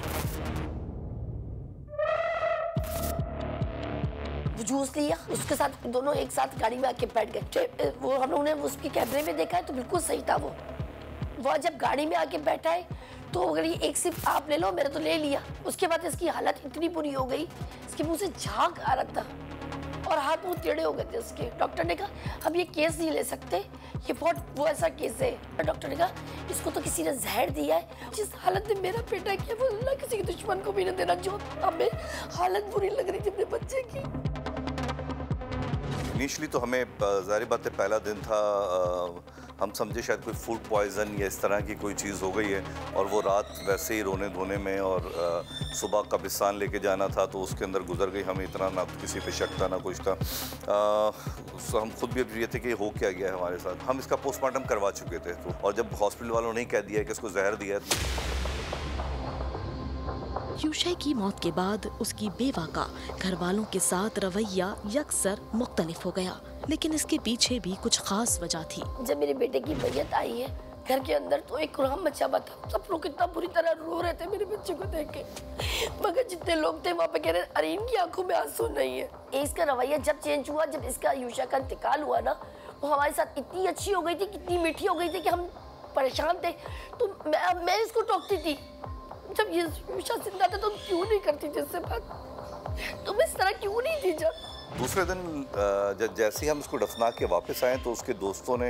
जूस लिया, उसके साथ दोनों एक साथ गाड़ी में आके बैठ गए। वो हम लोगों ने उसके कैमरे में देखा है तो बिल्कुल सही था। वो जब गाड़ी में आके बैठा है तो अगर ये एक सिर्फ आप ले लो, मेरा तो ले लिया। उसके बाद इसकी हालत इतनी बुरी हो गई, इसके मुंह से झाग आ रहा था और हाथ मुंह टेढ़े हो गए थे उसके। डॉक्टर ने कहा हम ये केस नहीं ले सकते, ये बहुत वो ऐसा केस है। डॉक्टर ने कहा इसको तो किसी ने जहर दिया है। जिस हालत में मेरा बेटा किया वो अल्लाह किसी के दुश्मन को भी नहीं देना। जो हमें हालत बुरी लग रही थी अपने बच्चे की। इनिशियली तो हमें ज़ाहिर बात है पहला दिन था, हम समझे शायद कोई फूड पॉइज़न या इस तरह की कोई चीज़ हो गई है और वो रात वैसे ही रोने धोने में और सुबह कब्रिस्तान लेके जाना था तो उसके अंदर गुजर गई। हमें इतना ना किसी पे शक था ना कुछ था। हम खुद भी अब ये थे कि हो क्या गया है हमारे साथ। हम इसका पोस्टमार्टम करवा चुके थे तो, और जब हॉस्पिटल वालों ने कह दिया कि इसको जहर दिया है। यूशे की मौत के बाद उसकी बेवा का घर वालों के साथ रवैया यकसर मुख्तलिफ हो गया, लेकिन इसके पीछे भी कुछ खास वजह थी। जब मेरे बेटे की मैयत आई है घर के अंदर तो एक कुराम मचा हुआ था। सब लोग कितना बुरी तरह रो रहे थे मेरे बच्चे को देख के, मगर जितने लोग थे वहाँ पे कह रहे अरीन की आंखों में आंसू नहीं है। इसका रवैया जब चेंज हुआ, जब इसका यूशा का इंतकाल हुआ ना, वो हमारे साथ इतनी अच्छी हो गई थी, कितनी मीठी हो गई थी कि हम परेशान थे। तो मैं इसको टोकती थी, जब ये यूशा जिंदा था तो क्यों नहीं करती जिससे बात, तुम इस तरह क्यों नहीं थी। जब दूसरे दिन जैसे ही हम इसको दफना के वापस आए तो उसके दोस्तों ने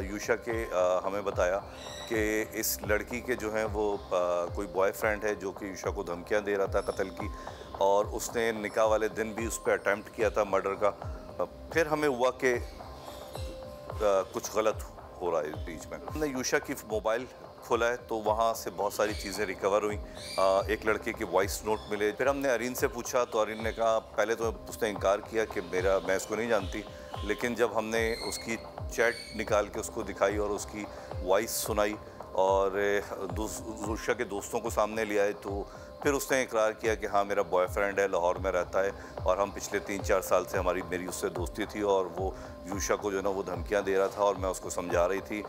यूशा के हमें बताया कि इस लड़की के जो हैं वो कोई बॉयफ्रेंड है जो कि यूशा को धमकियां दे रहा था कत्ल की, और उसने निकाह वाले दिन भी उस पर अटैम्प्ट किया था मर्डर का। फिर हमें हुआ कि कुछ गलत हो रहा है इस बीच में। हमने यूशा की मोबाइल खोला है तो वहाँ से बहुत सारी चीज़ें रिकवर हुई। एक लड़के के वॉइस नोट मिले। फिर हमने अरीन से पूछा तो अरीन ने कहा, पहले तो उसने इनकार किया कि मैं इसको नहीं जानती, लेकिन जब हमने उसकी चैट निकाल के उसको दिखाई और उसकी वॉइस सुनाई और यूशा के दोस्तों को सामने ले आए तो फिर उसने इकरार किया कि हाँ मेरा बॉयफ्रेंड है, लाहौर में रहता है और हम पिछले 3-4 साल से मेरी उससे दोस्ती थी और वो यूशा को जो है ना वो धमकियां दे रहा था और मैं उसको समझा रही थी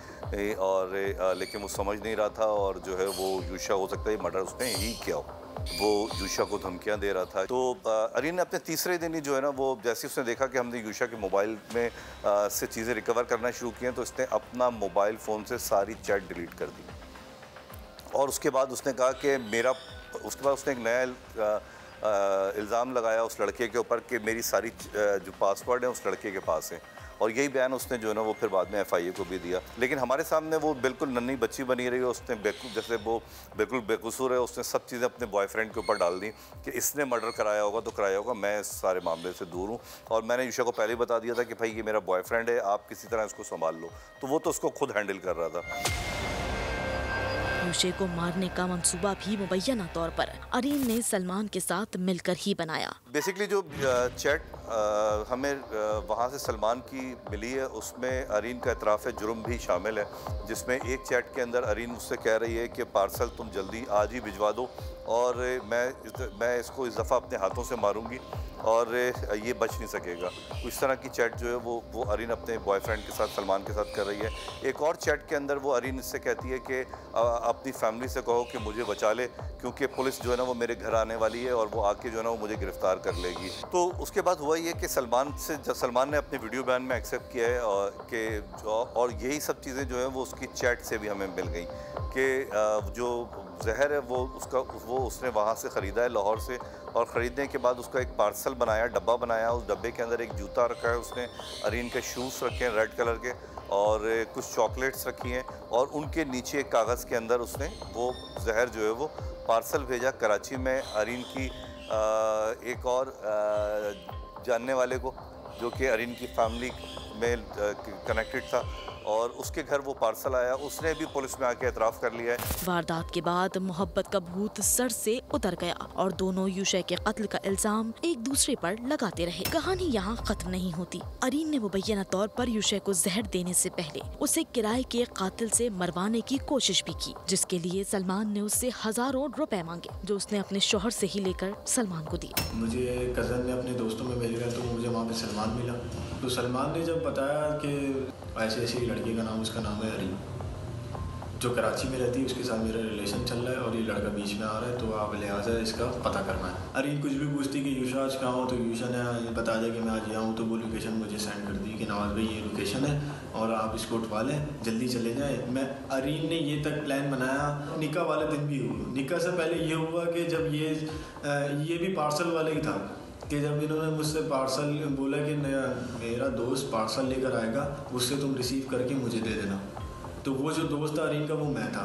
और लेकिन वो समझ नहीं रहा था और जो है वो यूशा हो सकता है मर्डर उसने ही किया हो। वो यूशा को धमकियां दे रहा था। तो अरीन ने अपने तीसरे दिन ही जो है ना, वो जैसे उसने देखा कि हमने यूशा के मोबाइल में से चीज़ें रिकवर करना शुरू की हैं, तो इसने अपना मोबाइल फ़ोन से सारी चैट डिलीट कर दी। और उसके बाद उसने कहा कि उसके बाद उसने एक नया इल्ज़ाम लगाया उस लड़के के ऊपर कि मेरी सारी जो पासवर्ड है उस लड़के के पास है। और यही बयान उसने जो है ना वो फिर बाद में FIA को भी दिया। लेकिन हमारे सामने वो बिल्कुल नन्ही बच्ची बनी रही है। उसने जैसे वो बिल्कुल बेकसूर है, उसने सब चीज़ें अपने बॉयफ्रेंड के ऊपर डाल दी कि इसने मर्डर कराया होगा तो कराया होगा, मैं इस सारे मामले से दूर हूँ। और मैंने यूशा को पहले ही बता दिया था कि भाई ये मेरा बॉयफ्रेंड है, आप किसी तरह इसको संभाल लो। तो वो तो उसको खुद हैंडल कर रहा था। यूशे को मारने का मंसूबा भी मुबैना तौर पर अरीन ने सलमान के साथ मिलकर ही बनाया। बेसिकली जो चैट हमें वहाँ से सलमान की मिली है, उसमें अरीन का एतराफ़ जुर्म भी शामिल है, जिसमें एक चैट के अंदर अरीन उससे कह रही है कि पार्सल तुम जल्दी आज ही भिजवा दो और मैं इसको इस दफ़ा अपने हाथों से मारूंगी और ये बच नहीं सकेगा। इस तरह की चैट जो है वो अरीन अपने बॉयफ्रेंड के साथ, सलमान के साथ कर रही है। एक और चैट के अंदर वो अरीन इससे कहती है कि अपनी फैमिली से कहो कि मुझे बचा ले, क्योंकि पुलिस जो है ना वो मेरे घर आने वाली है और वो आके जो है ना वो मुझे गिरफ्तार कर लेगी। तो उसके बाद हुआ ये कि सलमान ने अपने वीडियो बयान में एक्सेप्ट किया है और यही सब चीज़ें जो है वो उसकी चैट से भी हमें मिल गई कि जो जहर है वो उसने वहाँ से ख़रीदा है, लाहौर से। और ख़रीदने के बाद उसका एक पार्सल बनाया, डब्बा बनाया। उस डब्बे के अंदर एक जूता रखा है उसने, अरीन के शूज़ रखे हैं रेड कलर के और कुछ चॉकलेट्स रखी हैं और उनके नीचे एक कागज़ के अंदर उसने वो जहर जो है वो पार्सल भेजा कराची में अरीन की एक और जानने वाले को, जो कि अरीन की फैमिली में कनेक्टेड था, और उसके घर वो पार्सल आया। उसने भी पुलिस में आके एतराफ़ कर लिया है। वारदात के बाद मोहब्बत का भूत सर से उतर गया और दोनों यूशा के कत्ल का इल्जाम एक दूसरे पर लगाते रहे। कहानी यहाँ खत्म नहीं होती। अरीन ने मुबैना तौर पर यूशा को जहर देने से पहले उसे किराए के कातिल से मरवाने की कोशिश भी की, जिसके लिए सलमान ने उससे हजारों रुपए मांगे, जो उसने अपने शोहर से ही लेकर सलमान को दिए। मुझे कज़न ने अपने दोस्तों में मिल गया तो मुझे वहाँ पे सलमान मिला। तो सलमान ने जब बताया कि ऐसी लड़की का नाम, उसका नाम है अरीन, जो कराची में रहती है, उसके साथ मेरा रिलेशन चल रहा है और ये लड़का बीच में आ रहा है, तो आप लिहाजा इसका पता करना है। अरीन कुछ भी पूछती कि यूशा आज कहाँ हो, तो यूशा ने बता दिया कि मैं आज यहाँ हूँ। तो वो लोकेशन मुझे सेंड कर दी कि नवाज़ भाई ये लोकेशन है और आप इसको उठवा लें, जल्दी चले जाएँ। अरीन ने ये तक प्लान बनाया, निकाह वाले दिन भी हुआ। निकाह से पहले ये हुआ कि जब ये भी पार्सल वाले ही था कि जब इन्होंने मुझसे पार्सल बोला कि मेरा दोस्त पार्सल लेकर आएगा, उससे तुम रिसीव करके मुझे दे देना। तो वो जो दोस्त था अरीन का, वो मैं था।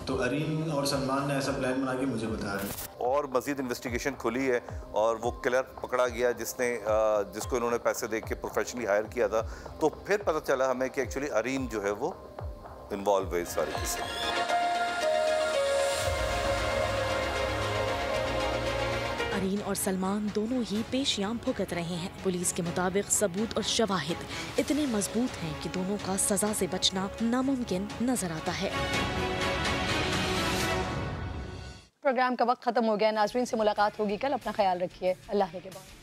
तो अरीन और सलमान ने ऐसा प्लान बना के मुझे बताया। और मज़ीद इन्वेस्टिगेशन खुली है और वो किलर पकड़ा गया जिसको इन्होंने पैसे दे के प्रोफेशनली हायर किया था। तो फिर पता चला हमें कि एक्चुअली अरीन जो है वो इन्वॉल्व है इस सारी चीज़ से। अरीन और सलमान दोनों ही पेशियां भुगत रहे हैं। पुलिस के मुताबिक सबूत और शवाहिद इतने मजबूत हैं कि दोनों का सजा से बचना नामुमकिन नजर आता है। प्रोग्राम का वक्त खत्म हो गया। नाज़रीन से मुलाकात होगी कल। अपना ख्याल रखिए। अल्लाह के बाद।